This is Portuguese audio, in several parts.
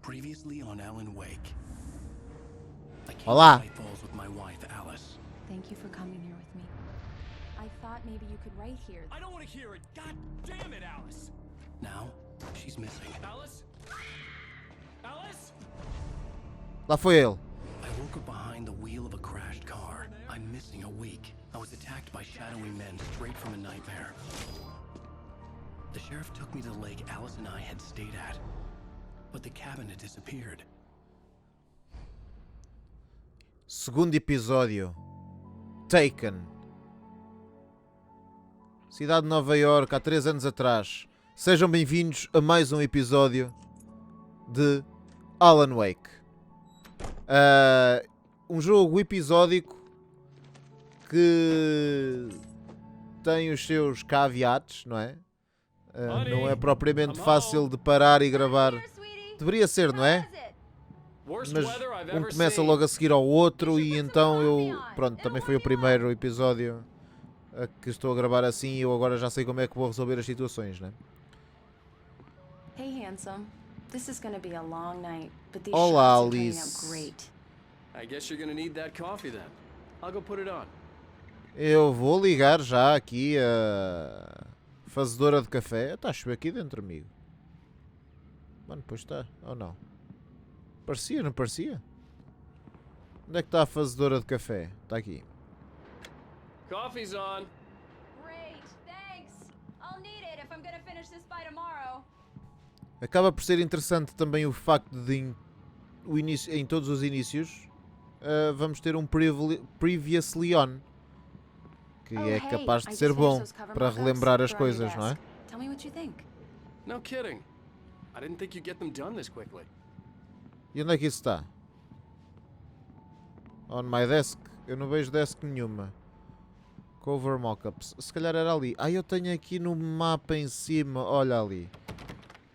Previously on Alan Wake. Olá. Falls with my wife, Alice. Thank you for coming here with me. I thought maybe you could write here. I don't want to hear it. God damn it, Alice. Now, she's missing. Alice? Alice? Lá foi ele. I woke up behind the wheel of a crashed car. I'm missing a week. I was attacked by shadowy men straight from a nightmare. The sheriff took me to the lake Alice and I had stayed at. But the cabin had disappeared. Segundo episódio. Taken. Cidade de Nova York, há 3 anos atrás. Sejam bem-vindos a mais um episódio de Alan Wake. Um jogo episódico que tem os seus caveats, não é? Não é propriamente fácil de parar e gravar. Deveria ser, não é? Mas um começa logo a seguir ao outro e então pronto, também foi o primeiro episódio que estou a gravar assim e eu agora já sei como é que vou resolver as situações, né? Hey, handsome. This is going to be a long night, but these Olá, shots are turning Alice. out great. I guess you're gonna need that coffee then. I'll go put it on. Eu vou ligar já aqui a fazedora de café. Está a chover aqui dentro, amigo. Mano, pois está. Ou não? Parecia, não parecia? Onde é que está a fazedora de café? Está aqui. Coffee's on. Great, thanks. I'll need it if I'm going to finish this by tomorrow. Acaba por ser interessante também o facto de em todos os inícios vamos ter um previously on, que é capaz de ser bom para relembrar as coisas, não é? Tell me what you think. No kidding. I didn't think you'd get them done this quickly. E onde é que isso está? On my desk? Eu não vejo desk nenhuma. Cover mockups. Se calhar era ali. Eu tenho aqui no mapa em cima. Olha ali.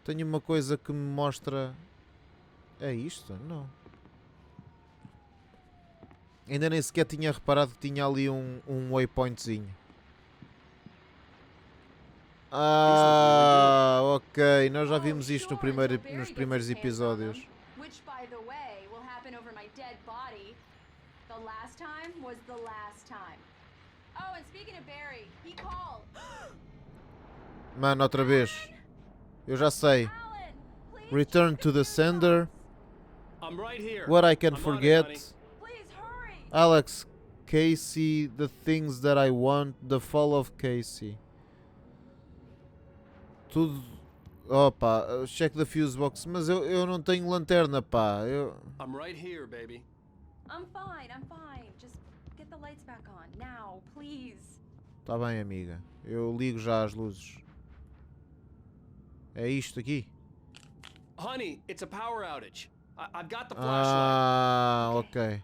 Tenho uma coisa que me mostra... É isto? Não. Ainda nem sequer tinha reparado que tinha ali um waypointzinho. Ok. Nós já vimos isto nos primeiros episódios. Which, by the way, will happen over my dead body. The last time was the last time. Oh, and speaking of Barry, he called. Mano, outra vez. Eu já sei. Alan, please Return to the sender. I'm right here. What I can I'm on it, forget. honey. please hurry. Alex, Casey, the things that I want, the fall of Casey. Tudo. Opa, check the fuse box. Mas eu não tenho lanterna, pá. I'm right here, baby. I'm fine. Just get the lights back on now, please. Tá bem, amiga. Eu ligo já as luzes. É isto aqui? Honey, it's a power outage. I've got the flashlight. Ok.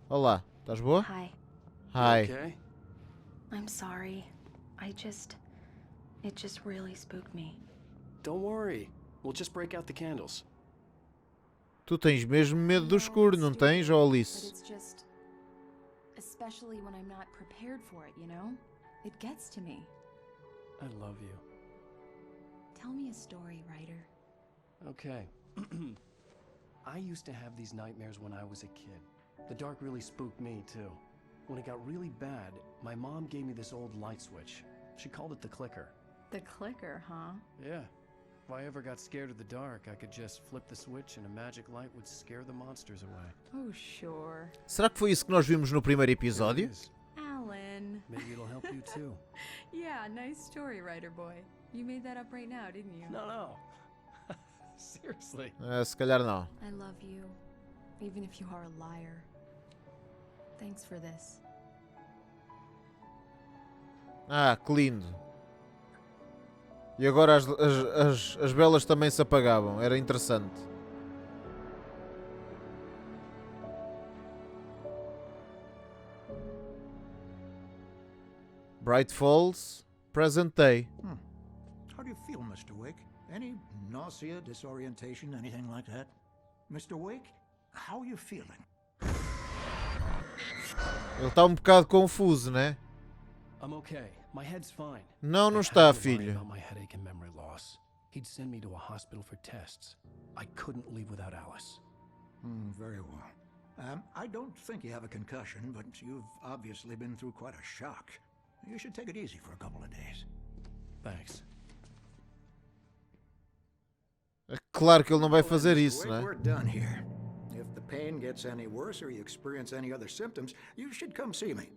Olá, estás boa? Hi. Hi. Okay. I'm sorry. It just really spooked me. Don't worry. We'll just break out the candles. Tu tens mesmo medo do escuro, não tens, But Alice? it's just, especially when I'm not prepared for it, you know? It gets to me. I love you. Tell me a story, writer. Okay. I used to have these nightmares when I was a kid. The dark really spooked me, too. When it got really bad, my mom gave me this old light switch. She called it the clicker. The clicker, huh? Yeah. If I ever got scared of the dark, I could just flip the switch and a magic light would scare the monsters away. Oh, sure. Será que foi isso que nós vimos no primeiro There it episódio? is. Alan. Maybe it'll help you, too. Yeah, nice story, writer boy. You made that up right now, didn't you? No. Seriously. Se calhar não. I love you, even if you are a liar. Thanks for this. Que lindo. E agora as velas também se apagavam. Era interessante. Bright Falls, present day. How do you feel, Mr. Wake? Any nausea, disorientation, anything like that? Mr. Wake, how are you feeling? Ele está bocado confuso, né? I'm okay. My head's fine. Não está, filho. My headache and memory loss. He'd send me to a hospital for tests. I couldn't leave without Alice. Very well. I don't think you have a concussion, but you've obviously been through quite a shock. You should take it easy for a couple of days. Thanks. É claro que ele não vai fazer isso, né? We're done here. If the pain gets any worse or you experience any other symptoms, you should come see me.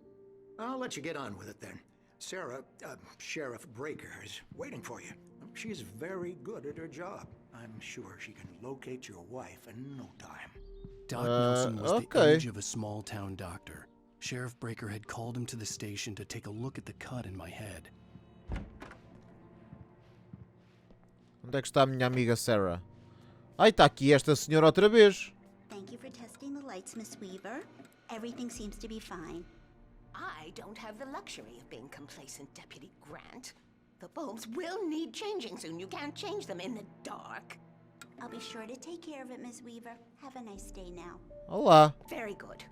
I'll let you get on with it then. Sarah, Sheriff Breaker, is waiting for you. She's very good at her job. I'm sure she can locate your wife in no time. Doc Nelson was the age of a small-town doctor. Sheriff Breaker had called him to the station to take a look at the cut in my head. Onde é que está a minha amiga Sarah? Ai, está aqui esta senhora outra vez. Thank you for testing the lights, Miss Weaver. Everything seems to be fine. I don't have the luxury of being complacent, Deputy Grant. The bulbs will need changing soon. You can't change them in the dark. I'll be sure to take care of it, Miss Weaver. Have a nice day now. Olá. Very good.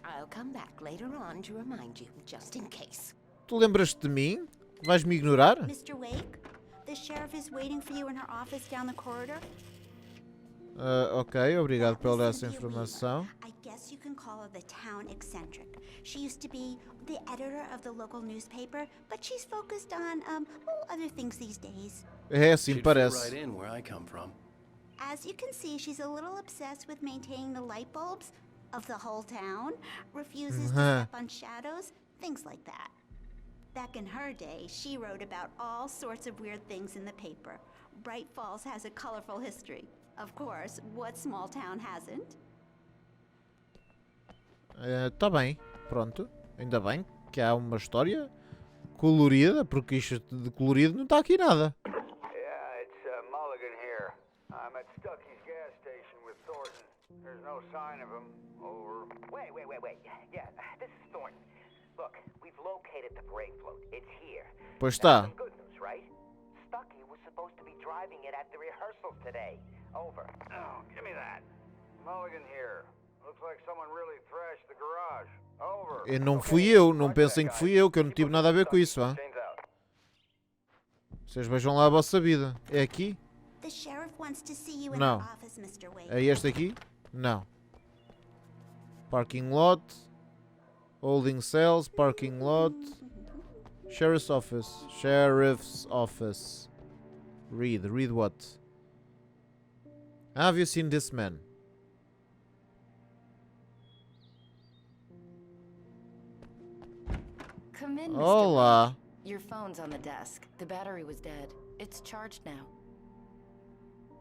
I'll come back later on to remind you, just in case. Tu lembras-te de mim? Vais-me ignorar? Mr. Wake, the sheriff is waiting for you in her office down the corridor. Ok, obrigado pela essa Cynthia Weaver. informação. I guess you can call her the town eccentric. She used to be the editor of the local newspaper, but she's focused on, other things these days. É assim, She'd fit parece. right in where I come from. As you can see, she's a little obsessed with maintaining the light bulbs of the whole town, refuses to step on shadows, things like that. Back in her day, she wrote about all sorts of weird things in the paper. Bright Falls has a colorful history. Of course, what small town hasn't? Tá bem, pronto. Ainda bem que há uma história colorida, porque isto de colorido não está aqui nada. Yeah, it's Mulligan here. I'm at Stucky's gas station with Thornton. There's no sign of him. Over. Wait. Yeah, this is Thornton. Look, we've located the brake float. It's here. Pois That's está. some good news, right? Stucky was supposed to be driving it at the rehearsals today. Over. Oh, give me that. Mulligan here. Looks like someone really thrashed the garage. Over. E não fui eu, não pensem que fui eu, que eu não tive nada a ver com isso, hein? Chains out. Vocês vejam lá a vossa vida. É aqui? The sheriff wants to see you in No. her office, Mr. Wake. É este aqui? Não. Parking lot. Holding cells, parking lot. Sheriff's office. Sheriff's office. Read what? Have you seen this man? Come in, Mr. Olá. Wake. Your phone's on the desk. The battery was dead. It's charged now.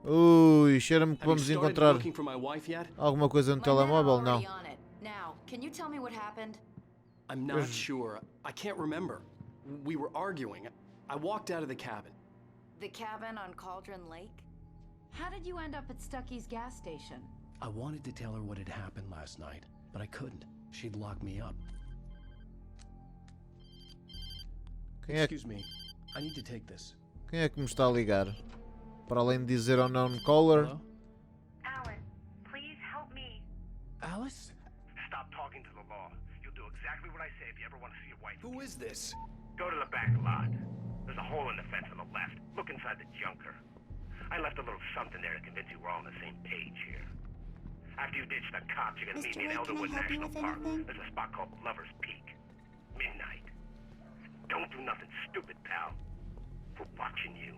Ui, cheira-me que Have you vamos started encontrar looking for my wife yet? alguma coisa no My men are telemóvel, não. already on it. Now, can you tell me what happened? I'm not sure. I can't remember. We were arguing. I walked out of the cabin. The cabin on Cauldron Lake? How did you end up at Stucky's gas station? I wanted to tell her what had happened last night, but I couldn't. She'd lock me up. Excuse me. I need to take this. Quem é que me está a ligar? Para além de dizer unknown caller. Hello? Alice, please help me. Alice? Stop talking to the law. You'll do exactly what I say if you ever want to see your wife. Who is this? Go to the back lot. There's a hole in the fence on the left. Look inside the junker. I left a little something there to convince you we're all on the same page here. After you ditch the cops, you're gonna meet me in Mr. Wake, Elderwood can I help you National with Park. anything? There's a spot called Lover's Peak. Midnight. Don't do nothing stupid, pal. We're watching you.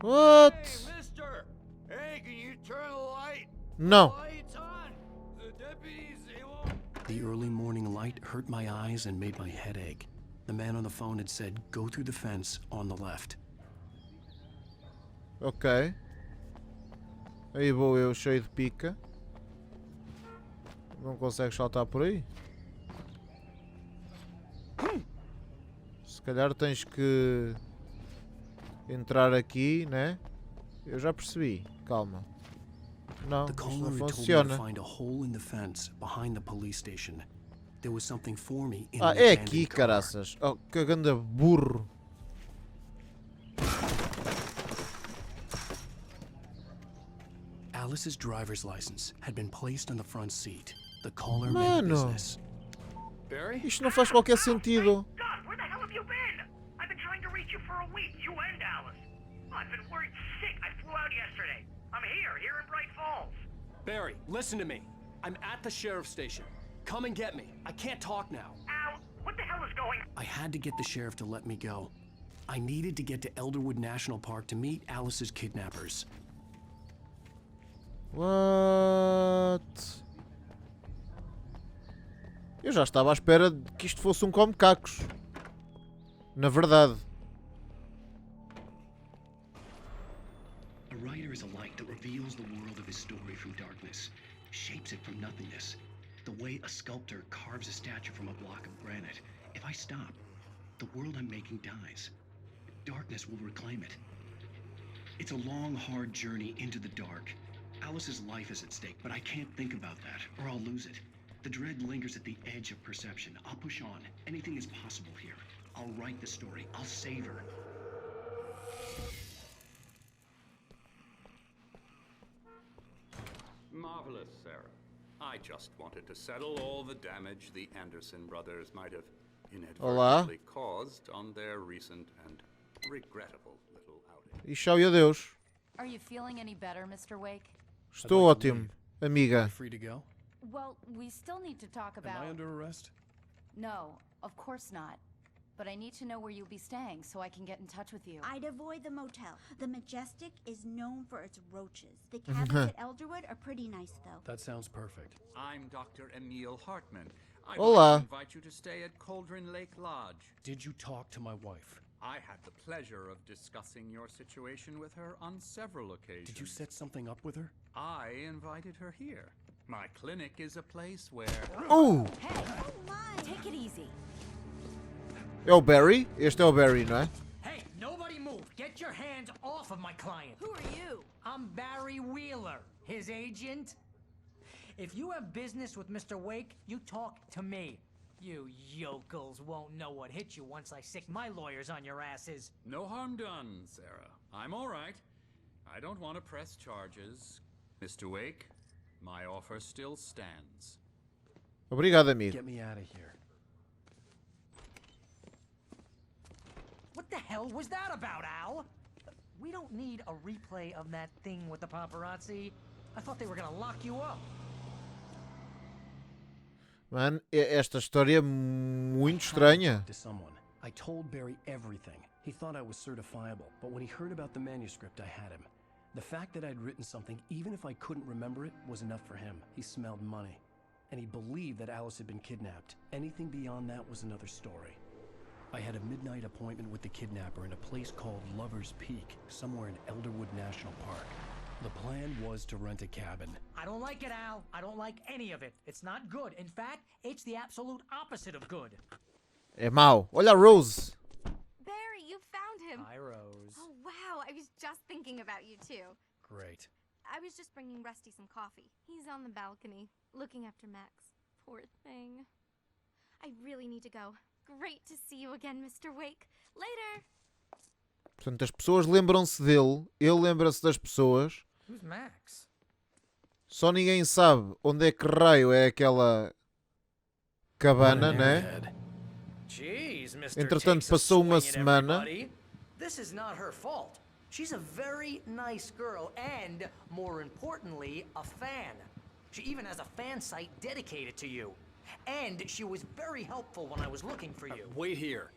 What? Mister! Hey, can you turn the light? Não. Light's on! The deputies, they won't... The early morning light hurt my eyes and made my head ache. The man on the phone had said, go through the fence on the left. Ok. Aí vou eu, cheio de pica. Não consegues saltar por aí? Se calhar tens que entrar aqui, né? Eu já percebi. Calma. Não, The isto caller não had told me to funciona. find a hole in the fence behind the police station. There was something for me in Ah, the é abandoned aqui, car. caraças. Oh, que ganda burro. Alice's driver's license had been placed on the front seat. The caller Mano. meant business. Barry? Isto não faz qualquer sentido. God, where the hell have you been? I've been trying to reach you for a week, you and Alice. I've been worried sick. I flew out yesterday. I'm here in Bright Falls. Barry, listen to me. I'm at the sheriff's station. Come and get me. I can't talk now. Al, what the hell is going on? I had to get the sheriff to let me go. I needed to get to Elderwood National Park to meet Alice's kidnappers. What? Eu já estava à espera de que isto fosse come-cacos. Na verdade. A writer is a light that reveals the world of his story from darkness, shapes it from nothingness. The way a sculptor carves a statue from a block of granite. If I stop, the world I'm making dies. Darkness will reclaim it. It's a long, hard journey into the dark. Alice's life is at stake, but I can't think about that, or I'll lose it. The dread lingers at the edge of perception. I'll push on. Anything is possible here. I'll write the story. I'll save her. Marvelous, Sarah. I just wanted to settle all the damage the Anderson brothers might have inadvertently caused on their recent and regrettable little outing. E tchau e adeus. Are you feeling any better, Mr. Wake? Estou ótimo, amiga. Free to go? Well, we still need to talk about... Am I under arrest? No, of course not. But I need to know where you'll be staying so I can get in touch with you. I'd avoid the motel. The Majestic is known for its roaches. The cabins at Elderwood are pretty nice, though. That sounds perfect. I'm Dr. Emil Hartman. I'd Olá. like to invite you to stay at Cauldron Lake Lodge. Did you talk to my wife? I had the pleasure of discussing your situation with her on several occasions. Did you set something up with her? I invited her here. My clinic is a place where... Oh! Hey, take it easy. É o Barry? Este é o Barry, não é? Hey, nobody move. Get your hands off of my client. Who are you? I'm Barry Wheeler, his agent. If you have business with Mr. Wake, you talk to me. You yokels won't know what hit you once I sick my lawyers on your asses. No harm done, Sarah. I'm all right. I don't want to press charges. Mr. Wake, my offer still stands. Obrigado, amigo. Get me out of here. What the hell was that about, Al? We don't need a replay of that thing with the paparazzi. I thought they were gonna lock you up. Mano, esta história é muito estranha. To someone. I told Barry everything. He thought I was certifiable, but when he heard about the manuscript, I had him. The fact that I'd written something, even if I couldn't remember it, was enough for him. He smelled money. And he believed that Alice had been kidnapped. Anything beyond that was another story. I had a midnight appointment with the kidnapper in a place called Lover's Peak, somewhere in Elderwood National Park. The plan was to rent a cabin. I don't like it, Al. I don't like any of it. It's not good. In fact, it's the absolute opposite of good. É mau. Olha a Rose. Barry, you found him. Hi, Rose. Oh, wow. I was just thinking about you, too. Great. I was just bringing Rusty some coffee. He's on the balcony, looking after Max. Poor thing. I really need to go. Great to see you again, Mr. Wake. Later. Portanto, as pessoas lembram-se dele, ele lembra-se das pessoas. Who's Max? Só ninguém sabe onde é que raio é aquela cabana, né? Jeez, Mr. Entretanto, Takes a passou uma swing at semana. everybody. This is not her fault. She's a very nice girl and, more importantly, a fan. She even has a fan site dedicated to you. And she was very helpful when I was looking for you. Wait here.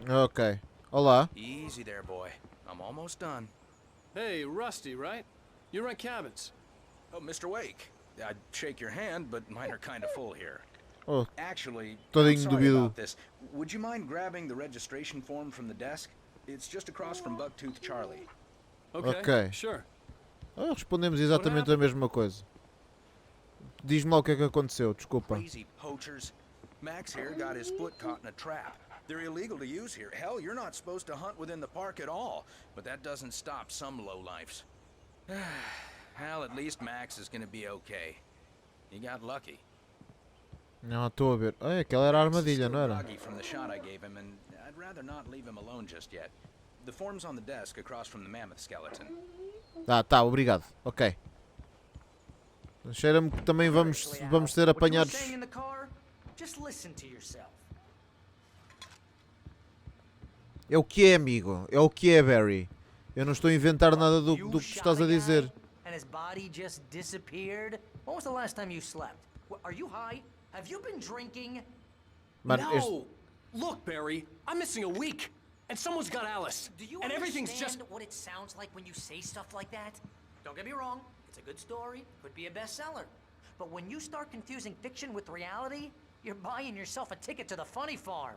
Ok. Olá. Easy there, boy. I'm almost done. Hey, Rusty, right? You rent cabins. Oh, Mr. Wake. I'd shake your hand, but mine are kind of full here. Oh, Actually, todo I'm sorry indivíduo. about this. Would you mind grabbing the registration form from the desk? It's just across from Bucktooth Charlie. Ok. Sure. Ah, respondemos exatamente a mesma coisa. Diz-me lá o que é que aconteceu, desculpa. Crazy poachers. Max here got his foot caught in a trap. They're illegal to use here. Hell, you're not supposed to hunt within the park at all. But that doesn't stop some lowlifes. Well, at least Max is gonna be okay. He got lucky. Não, estou a ver. Ah, aquela era a armadilha, não era? Groggy from the shot I gave him, and I'd rather not leave him alone just yet. The form's on the desk across from the mammoth skeleton. Ah, tá, obrigado. Ok. Cheira-me que também vamos ser apanhados. É o que é, amigo. É o que é, Barry. Eu não estou a inventar nada do que tu estás a dizer. And his body just disappeared? When was the last time you slept? Are you high? Have you been drinking? Mano, No! Look, Barry, I'm missing a week, and someone's got Alice. Do you and everything's understand just what it sounds like when you say stuff like that? Don't get me wrong, it's a good story, could be a bestseller. But when you start confusing fiction with reality, you're buying yourself a ticket to the funny farm.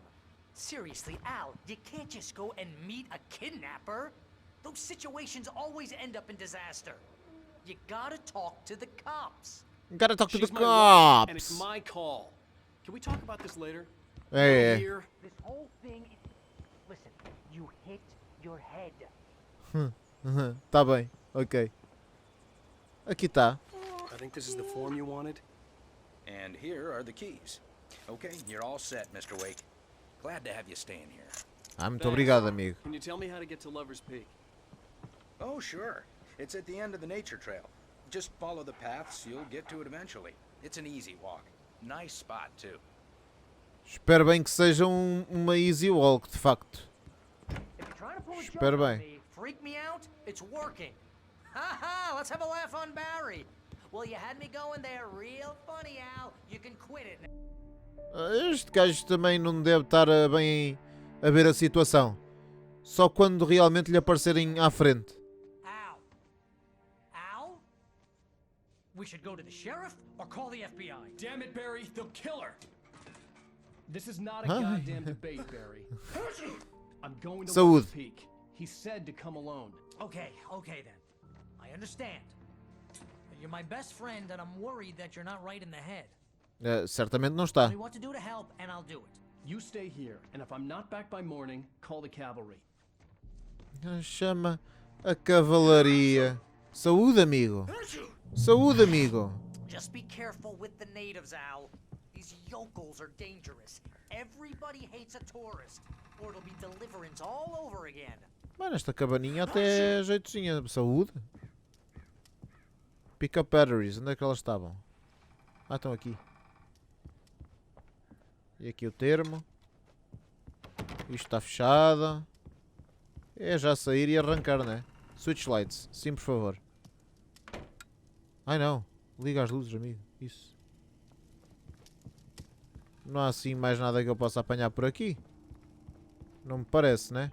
Seriously, Al, you can't just go and meet a kidnapper. Those situations always end up in disaster. You gotta talk to the cops. Gotta talk to the She's my wife, and it's cops. my call. Can we talk about this later? Hey. Here. This whole thing is... Listen, you hit your head. Tá bem, ok. Aqui está. I think this is the form you wanted. And here are the keys. Okay, you're all set, Mr. Wake. Glad to have you staying here. Muito obrigado, amigo. Can you tell me how to get to Lover's Peak? Oh, sure. It's at the end of the nature trail. Just follow the paths, you'll get to it eventually. It's an easy walk. Nice spot, too. Espero bem que seja uma easy walk, de facto. Espero bem. Freak me out? It's working. Haha, let's have a laugh on Barry. Well, you had me going there real funny, Al. You can quit it. Este gajo também não deve estar bem a ver a situação. Só quando realmente lhe aparecerem à frente. Al? We should go to the sheriff or call the FBI. Damn it, Barry, they'll kill her. This is not a goddamn debate, Barry. I'm going to Lover's Peak. He said to come alone. Okay then. I understand. You're my best friend and I'm worried that you're not right in the head. Certamente não está. Tell me what to do to help and I'll do it. You stay here, and if I'm not back by morning, call the cavalry. Chama a cavalaria. Saúde, amigo. Saúde, amigo. Just be careful with the natives, Al. These yokels are dangerous. Everybody hates a tourist, or it'll be deliverance all over again. Mano, esta cabaninha até é jeitozinha. Saúde. Pick up batteries. Onde é que elas estavam? Ah, estão aqui. E aqui o termo. Isto está fechado. É já sair e arrancar, né? Switch lights. Sim, por favor. Ai não. Liga as luzes, amigo. Isso. Não há assim mais nada que eu possa apanhar por aqui. Não me parece, né?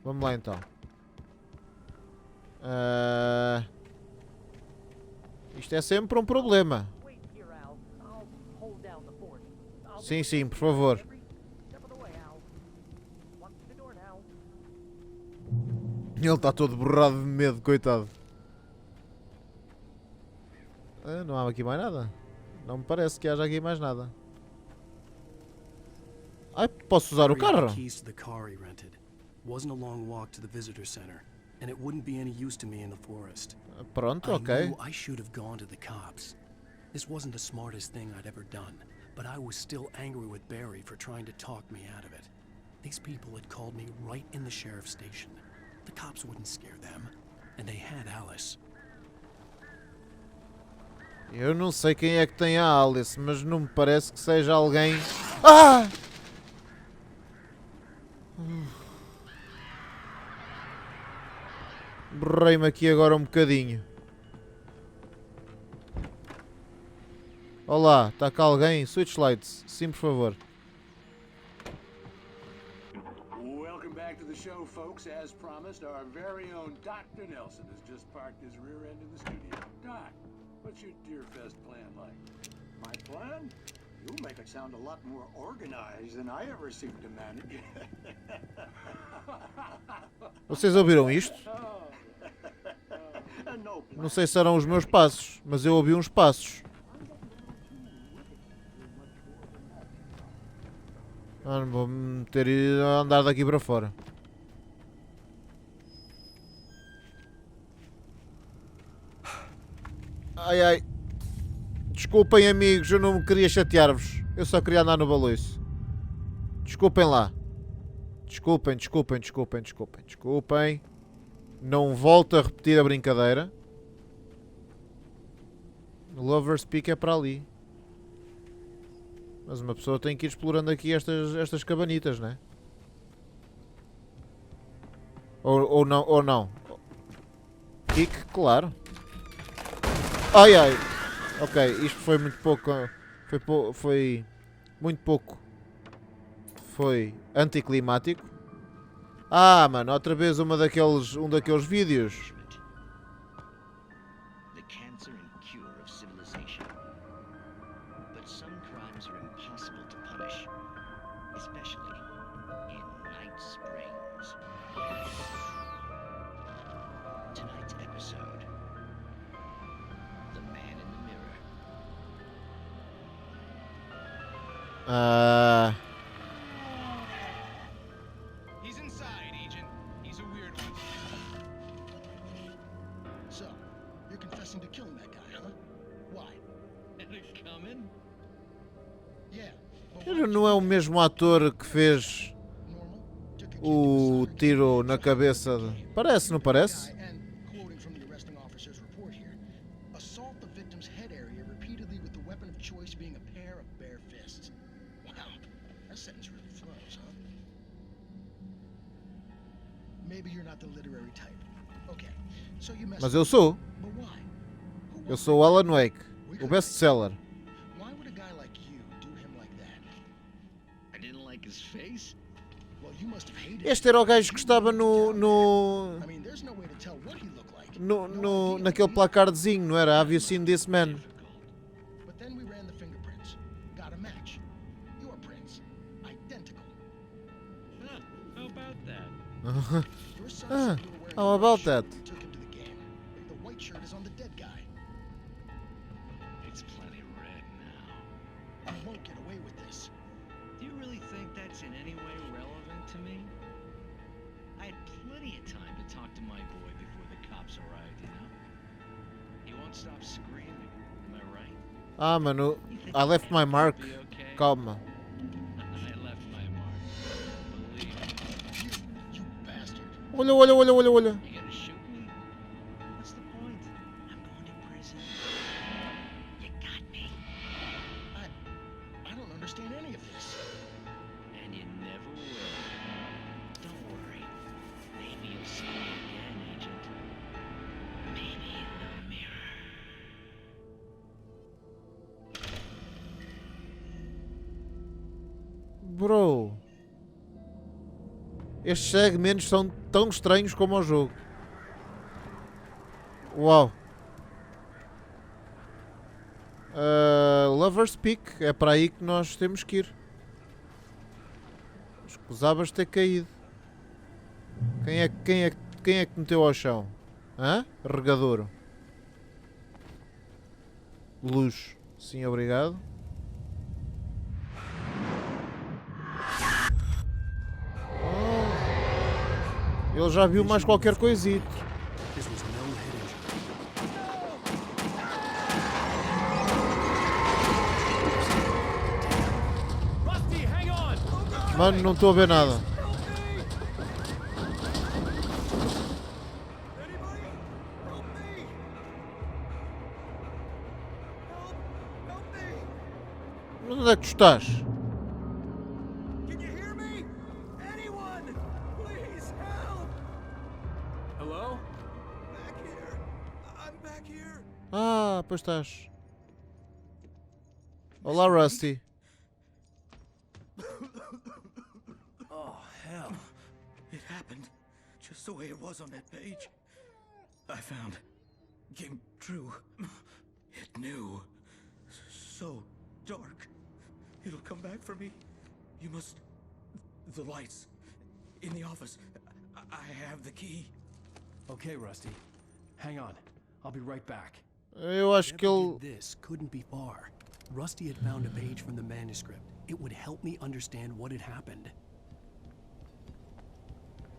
Vamos lá então. Isto é sempre um problema. Sim, sim, por favor. Ele está todo borrado de medo, coitado. Não há aqui mais nada. Não me parece que haja aqui mais nada. Ai, posso usar o carro? Wasn't a long walk to the visitor center, and it wouldn't be any use to me in the forest. Pronto, ok. I knew I should have gone to the cops. This wasn't the smartest thing I'd ever done, but I was still angry with Barry for trying to talk me out of it. These people had called me right in the sheriff's station. The cops wouldn't scare them, and they had Alice. Eu não sei quem é que tem a Alice, mas não me parece que seja alguém... Ah! Borrei-me aqui agora um bocadinho. Olá, está cá alguém? Switch lights, sim, por favor. Welcome back to the show, folks. As promised, our very own Dr. Nelson has just parked his rear end in the studio. Doc, what's your Deerfest plan like? My plan? You make it sound a lot more organized than I ever seem to manage. Vocês ouviram isto? Não sei se eram os meus passos, mas eu ouvi uns passos. Não vou meter a andar daqui para fora. Ai ai. Desculpem, amigos, eu não queria chatear-vos. Eu só queria andar no baloiço. Desculpem lá. Desculpem. Não volto a repetir a brincadeira. Lover's Peak é para ali. Mas uma pessoa tem que ir explorando aqui estas cabanitas, né? Ou não, ou não. Kick, claro. Ai, ai. Ok, isto foi muito pouco. Foi muito pouco. Foi anticlimático. Ah, mano, outra vez um daqueles vídeos. He's inside, Agent. He's a weird one. So, you're confessing to killing that guy, huh? Why? Coming? Yeah. Não é o mesmo ator que fez o tiro na cabeça de... Parece, não parece? Mas eu sou. Eu sou o Alan Wake, o best-seller. Este era o gajo que estava naquele placardezinho, não era? Have you seen this man? How about that? It's plenty red now. You won't get away with this. Do you really think that's in any way relevant to me? I had plenty of time to talk to my boy before the cops arrived, you know? He won't stop screaming. Am I right? Ah, mano, I left my mark. Calma. Olha. Bro, estes segmentos são tão estranhos como o jogo. Uau. Lover's Peak, é para aí que nós temos que ir. Escusavas de ter caído. Quem é que meteu ao chão? Hã? Regadouro. Luz. Sim, obrigado. Ele já viu mais qualquer coisito. Mano, não estou a ver nada. Onde é que tu estás? Ah, pois estás. Olá, Rusty. Oh, hell. It happened just the way it was on that page. I found. Came true. It knew. So dark. It'll come back for me. You must... The lights. In the office. I have the key. Okay, Rusty. Hang on. I'll be right back. Eu acho que ele... This couldn't be far. Rusty had found a page from the manuscript. It would help me understand what had happened.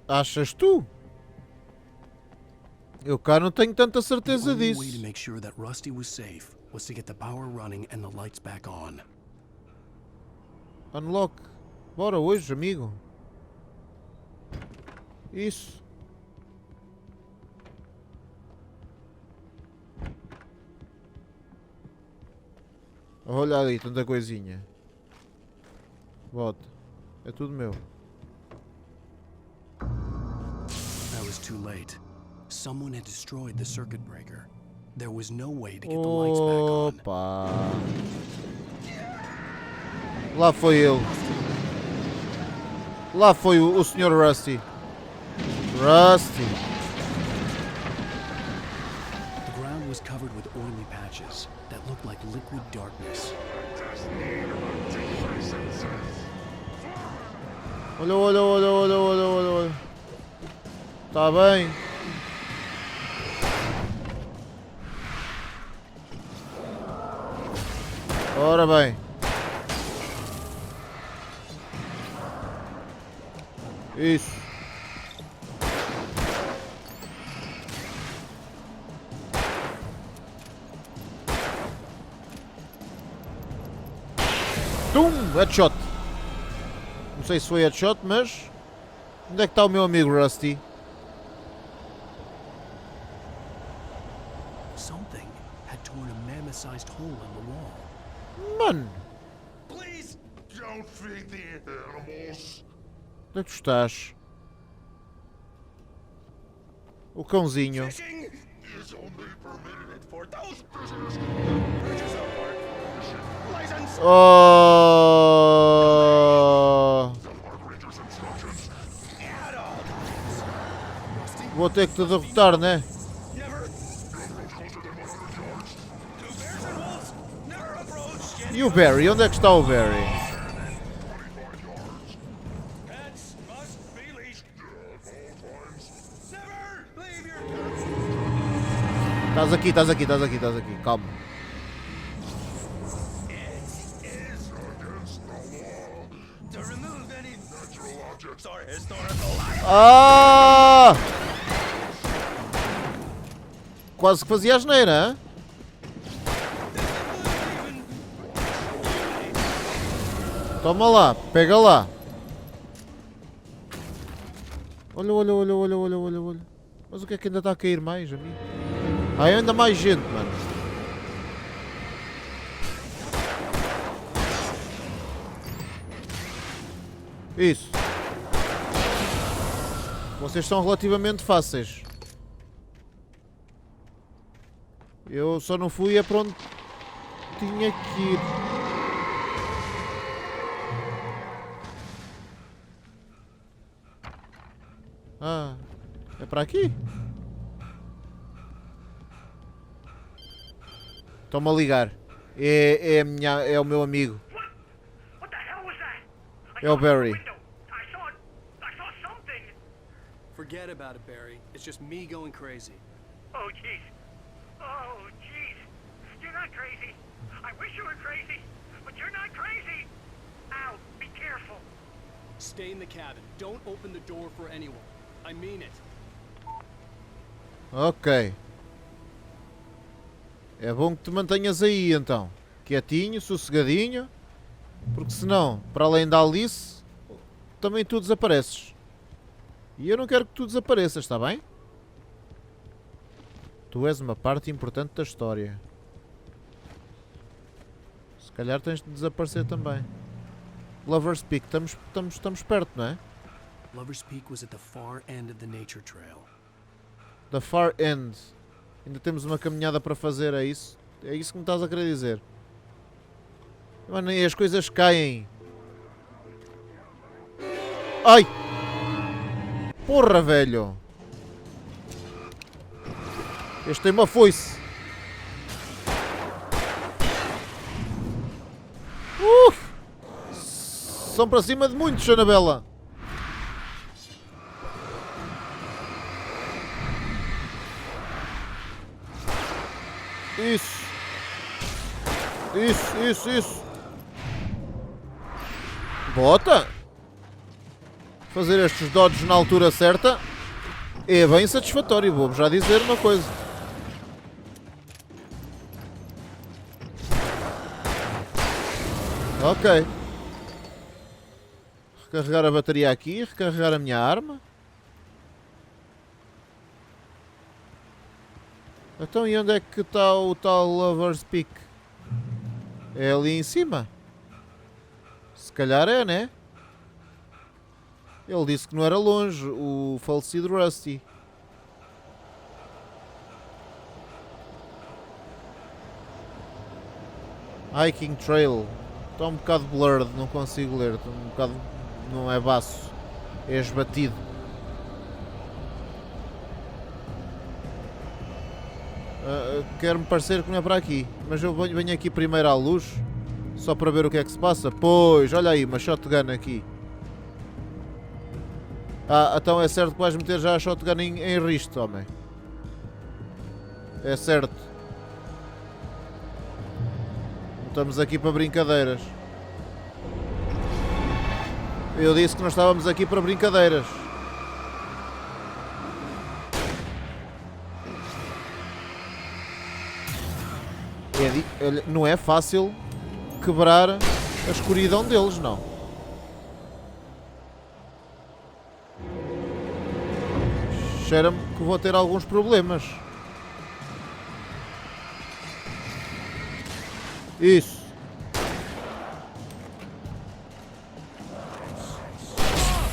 Achas tu? Eu cá não tenho tanta certeza disso. The only way to make sure that Rusty was safe was to get the power running and the lights back on. Unlock. Bora hoje, amigo. Isso. Olha ali, tanta coisinha. Bota. É tudo meu. That too late. Someone had destroyed the circuit breaker. There was no way to get the lights back on. Opa! Lá foi ele. Lá foi o Sr. Rusty. Rusty. The ground was covered with oily patches that looked like liquid darkness. Olha, olha, olha, olha, olha, olha, olha. Tá bem. Ora bem. Isso. Headshot. Não sei se foi headshot, mas... Onde é que está o meu amigo Rusty? Something had torn a mammoth-sized hole in the wall. Mano. Please don't feed the animals. Onde é que tu estás? O cãozinho. Fishing is only permitted for those prisoners. Purchase a park license. Oh! Vou ter que te derrotar, né? E o Barry? Onde é que está o Barry? Estás aqui, estás aqui, estás aqui, estás aqui. Calma. Ah! Quase que fazia asneira, hein? Toma lá, pega lá. Olha, olha, olha, olha, olha, olha, olha. Mas o que é que ainda está a cair mais, amigo? Ah, ainda mais gente, mano. Isso. Vocês são relativamente fáceis. Eu só não fui para onde tinha que ir. Ah, é para aqui? Estão-me a ligar. É o meu amigo. É o Barry. Forget about it, Barry. It's just me going crazy. Oh, jeez. Oh, jeez. You're not crazy. I wish you were crazy, but you're not crazy. Ow, be careful. Stay in the cabin. Don't open the door for anyone. I mean it. Ok. É bom que te mantenhas aí, então. Quietinho, sossegadinho. Porque senão, para além da Alice, também tu desapareces. E eu não quero que tu desapareças, está bem? Tu és uma parte importante da história. Se calhar tens de desaparecer também. Lover's Peak, estamos perto, não é? Lover's Peak was at the far end of the nature trail. The far end. Ainda temos uma caminhada para fazer, é isso? É isso que me estás a querer dizer? Mano, e as coisas caem. Ai! Porra, velho! Este tem uma foice. São para cima de muitos, Anabela. Isso. Isso, isso, isso. Bota. Fazer estes dodges na altura certa é bem satisfatório, vou-vos já dizer uma coisa. Ok. Recarregar a bateria aqui, recarregar a minha arma. Então e onde é que está o tal Lover's Peak? É ali em cima? Se calhar é, né? Ele disse que não era longe, o falecido Rusty. Hiking Trail. Está um bocado blurred, não consigo ler. Está um bocado... Não é baço. É esbatido. Quero-me parecer que não é para aqui. Mas eu venho aqui primeiro à luz. Só para ver o que é que se passa. Pois, olha aí, uma shotgun aqui. Então é certo que vais meter já a shotgun em risto, homem. É certo. Não estamos aqui para brincadeiras. Eu disse que não estávamos aqui para brincadeiras. Não é fácil quebrar a escuridão deles, não. Cheira-me que vou ter alguns problemas. Isso.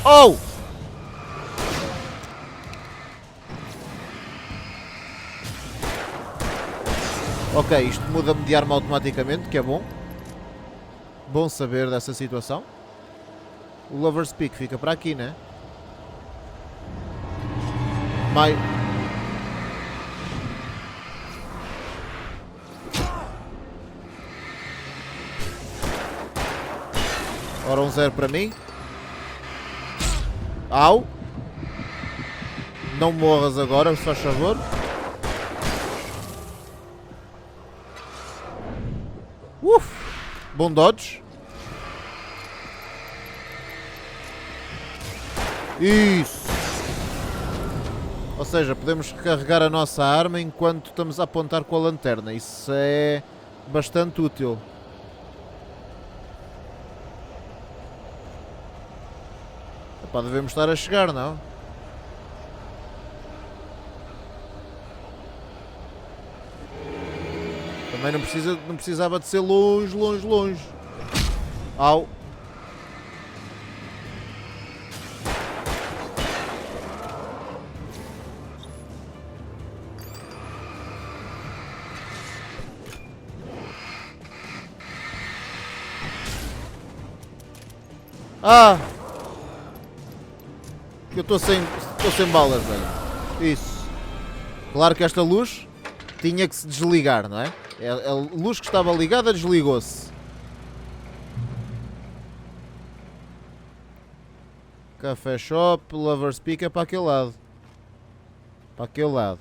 Oh! Ok, isto muda-me de arma automaticamente, que é bom. Bom saber dessa situação. O Lover's Peak fica para aqui, né? Mai... Ora, 0 para mim. Au! Não morras agora, se faz favor. Bom dodge. Isso. Ou seja, podemos carregar a nossa arma enquanto estamos a apontar com a lanterna. Isso é bastante útil. Epá, devemos estar a chegar, não? Também não precisava de ser longe, longe, longe. Au. Que eu estou sem balas, velho. Isso. Claro que esta luz tinha que se desligar, não é? A luz que estava ligada desligou-se. Café Shop, Lover's Peak é para aquele lado. Para aquele lado.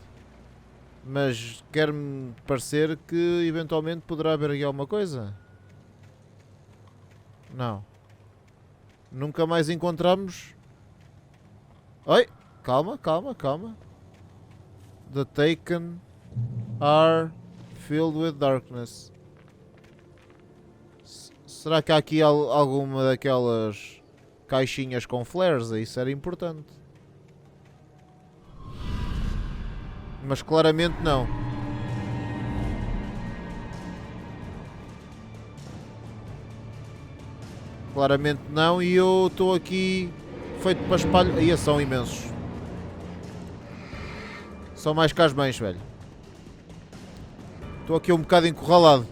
Mas quer-me parecer que eventualmente poderá haver aqui alguma coisa. Não. Nunca mais encontramos. Oi, calma, calma, calma. The taken are filled with darkness. Será que há aqui alguma daquelas caixinhas com flares? Isso era importante. Mas claramente não. Claramente não, e eu estou aqui feito para espalho. Aí são imensos. São mais que as mães, velho. Estou aqui um bocado encurralado.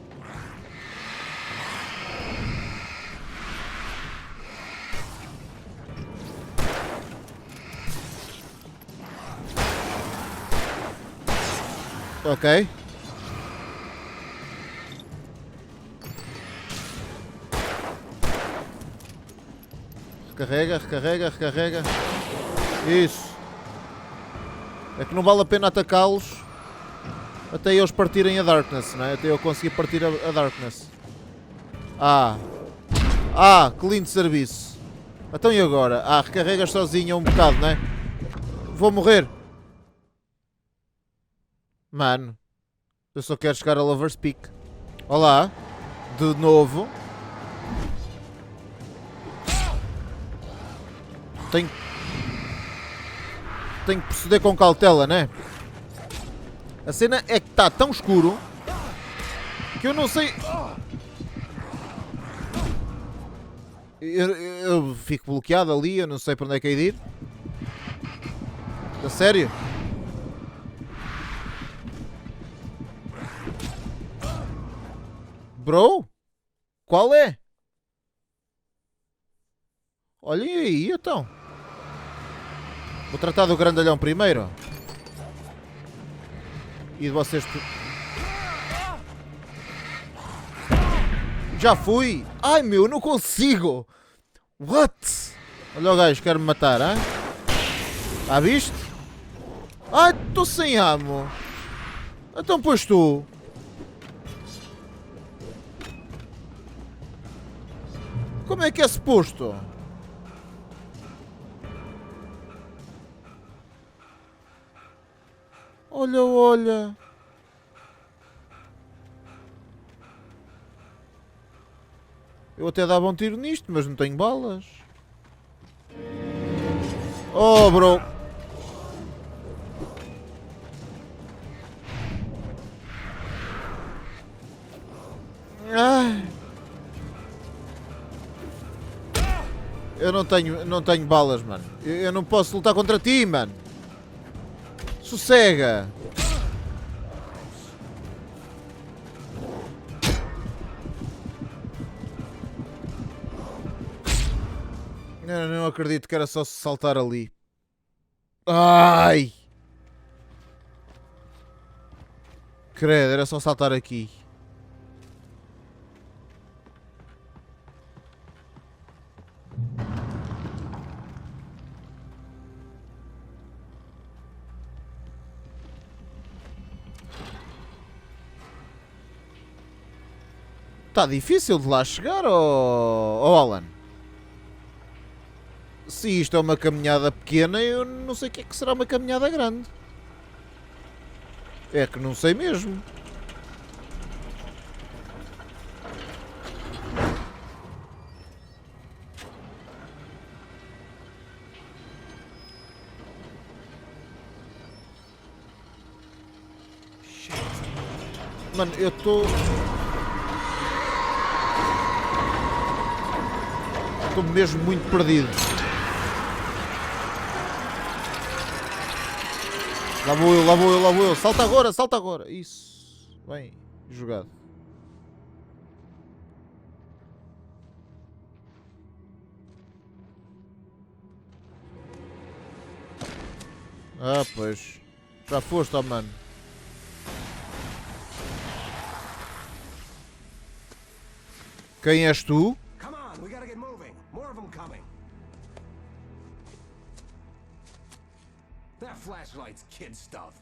Ok. Recarrega, recarrega, recarrega. Isso. É que não vale a pena atacá-los até eles partirem a Darkness, não é? Até eu conseguir partir a Darkness. Que lindo serviço. Então e agora? Recarregas sozinho um bocado, não é? Vou morrer. Mano, eu só quero chegar a Lover's Peak. Olá. De novo. Tenho que proceder com cautela, né? A cena é que está tão escuro que eu não sei. Eu fico bloqueado ali, eu não sei para onde é que é de ir. A sério? Bro? Qual é? Olhem aí, então. Vou tratar do grandalhão primeiro. E de vocês... Já fui. Ai meu, não consigo. What? Olha o gajo, quer me matar, hein? Ah, viste? Ai, estou sem amo. Então pois tu. Como é que é suposto? Olha, olha. Eu até dava um tiro nisto, mas não tenho balas. Oh, bro. Ai. Eu não tenho balas, mano. Eu não posso lutar contra ti, mano. Sossega. Eu não acredito que era só saltar ali. Ai! Credo, era só saltar aqui. Está difícil de lá chegar, oh Alan? Se isto é uma caminhada pequena, eu não sei o que é que será uma caminhada grande. É que não sei mesmo. Mano, eu estou... Estou mesmo muito perdido. Lá vou eu, lá vou eu, lá vou eu. Salta agora, salta agora. Isso. Bem jogado. Ah, pois. Já foste, ó, mano. Quem és tu? Come on, we gotta get moving. More of them coming. That flashlight's kid stuff.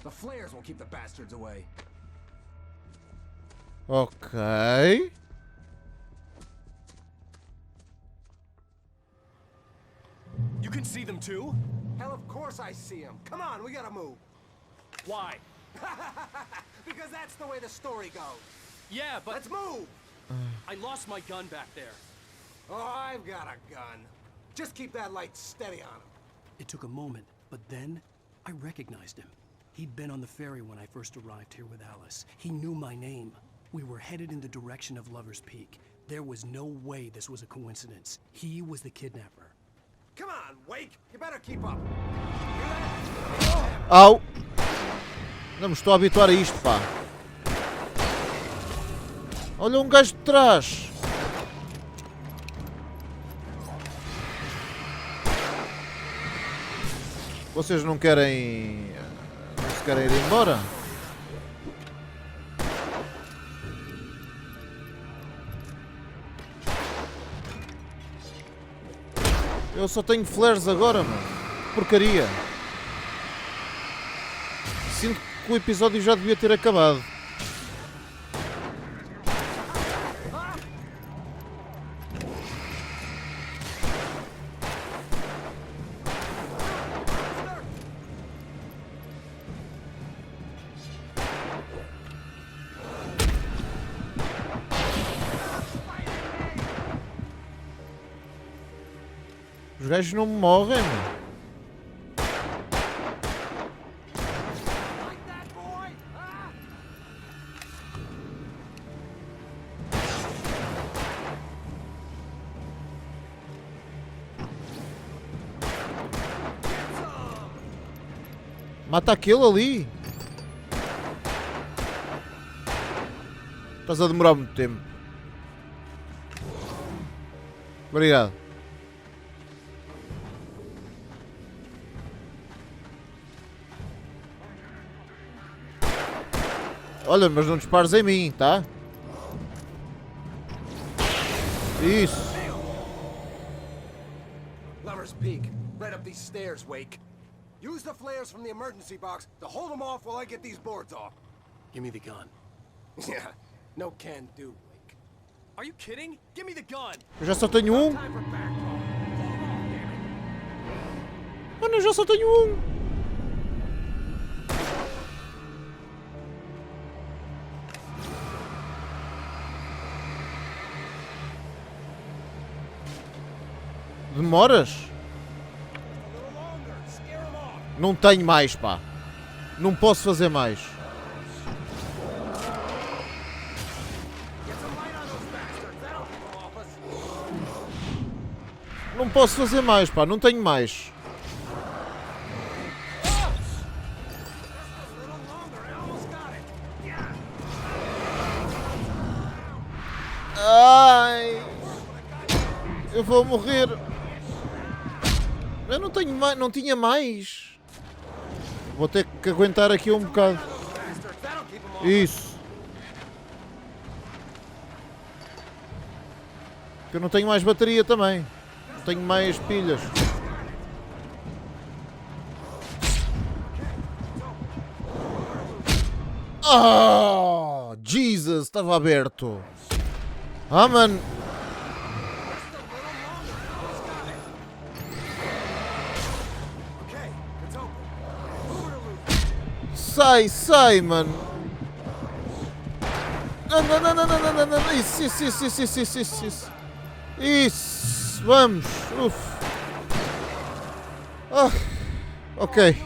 The flares will keep the bastards away. Ok. You can see them too? Hell, of course I see them. Come on, we gotta move. Why? Because that's the way the story goes. Yeah, but... Let's move! I lost my gun back there. Oh, I've got a gun. Just keep that light steady on him. It took a moment, but then I recognized him. He'd been on the ferry when I first arrived here with Alice. He knew my name. We were headed in the direction of Lover's Peak. There was no way this was a coincidence. He was the kidnapper. Come on, Wake! You better keep up. Au! Não me estou a habituar a isto, pá. Olha um gajo de trás. Vocês não querem... Não se querem ir embora? Eu só tenho flares agora, mano. Porcaria. Sinto que o episódio já devia ter acabado. Os gajos não morrem, mano. Mata aquele ali. Estás a demorar muito tempo. Obrigado. Olha, mas não dispares em mim, tá? Isso. Lover's Peak, right up these stairs, Wake. Use the flares from the emergency box to hold them off while I get these boards off. Give me the gun. Yeah, no can do, Wake. Are you kidding? Give me the gun. Eu já só tenho um. Mano, eu já só tenho um. Demoras? Não tenho mais, pá. Não posso fazer mais. Não posso fazer mais, pá. Não tenho mais. Ai. Eu vou morrer. Eu não tenho mais, não tinha mais. Vou ter que aguentar aqui um bocado. Isso. Porque eu não tenho mais bateria também. Não tenho mais pilhas. Oh, Jesus, estava aberto. Ah, mano. Sai, sai, mano. Não, não, não, não, não, não, não. Isso, isso, isso, isso, isso, isso, isso, isso. Isso, vamos. Uf. Ah, ok.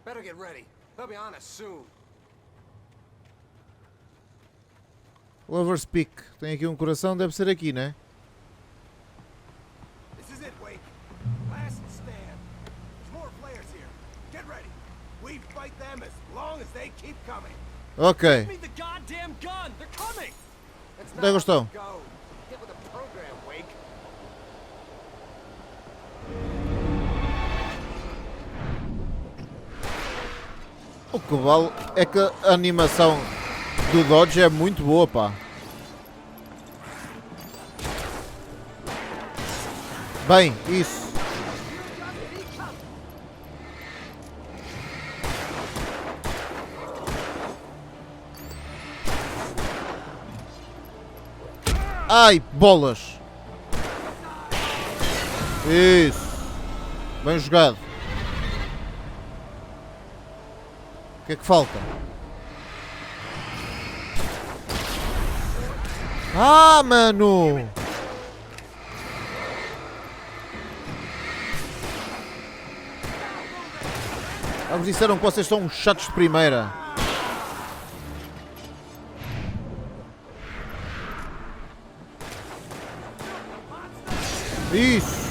Better get ready. They'll be on us soon. Lover's Peak. Tem aqui um coração, deve ser aqui, né? This is it, Wake. Last stand. There's more players here. Get ready. We fight them as long as they keep coming. Ok. Give me the goddamn gun. They're coming. Onde é que estão? Go. Get with the program, Wake. O que vale é que a animação do Dodge é muito boa, pá. Bem, isso. Ai, bolas. Isso. Bem jogado. O que é que falta? Ah, mano! Eles disseram que vocês são uns chatos de primeira. Isso!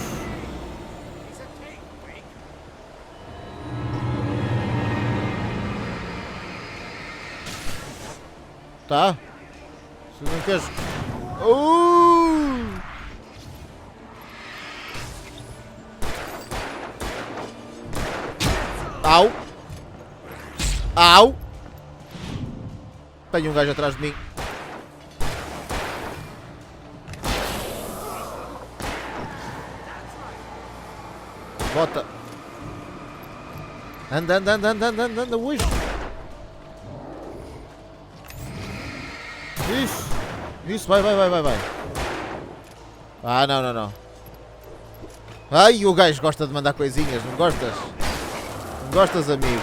Tá? Se não queres... Au! Au! Tenho um gajo atrás de mim. Bota! Anda, anda, anda, anda, anda, anda, hoje! Isso! Isso, vai, vai, vai, vai, vai! Ah, não, não, não! Ai, o gajo gosta de mandar coisinhas, não gostas? Não gostas, amigo?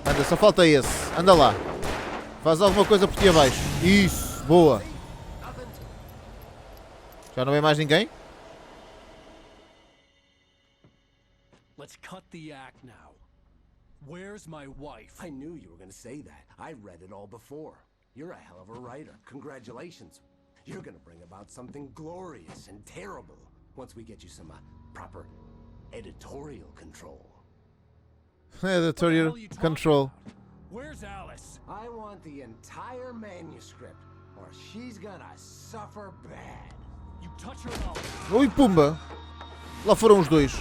Anda, só falta esse. Anda lá. Faz alguma coisa por ti abaixo. Isso, boa. Já não vem mais ninguém? Let's cut the act now. Where's my wife? I knew you were going to say that. I read it all before. You're a hell of a writer. Congratulations. You're gonna bring about something glorious and terrible once we get you some proper editorial control. Editorial control. Where's Alice? I want the entire manuscript, or she's gonna suffer bad. You touch her mouth. Oi, pumba! Lá foram os dois.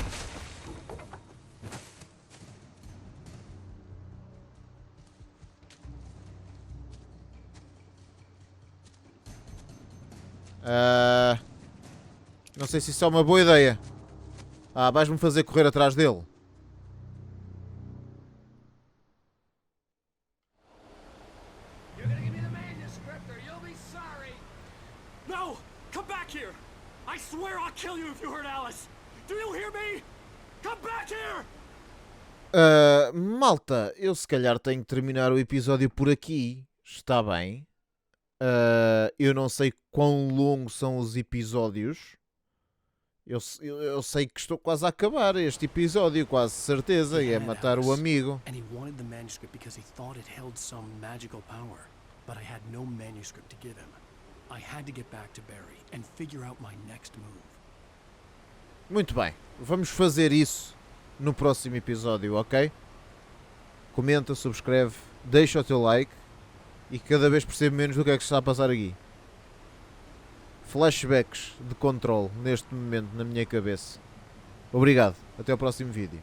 Não sei se isso é uma boa ideia. Vais-me fazer correr atrás dele. No! Come back here! I swear I'll kill you if you hurt Alice! Do you hear me? Come back here! Malta, eu se calhar tenho que terminar o episódio por aqui. Está bem? Eu não sei quão longos são os episódios. Eu sei que estou quase a acabar este episódio, quase certeza, e é matar o amigo. And he wanted the manuscript because he thought it held some magical power, but I had no manuscript to give him. I had to get back to Barry and figure out my next move. Muito bem, vamos fazer isso no próximo episódio, ok? Comenta, subscreve, deixa o teu like e cada vez percebo menos do que é que está a passar aqui. Flashbacks de controle neste momento na minha cabeça. Obrigado, até ao próximo vídeo.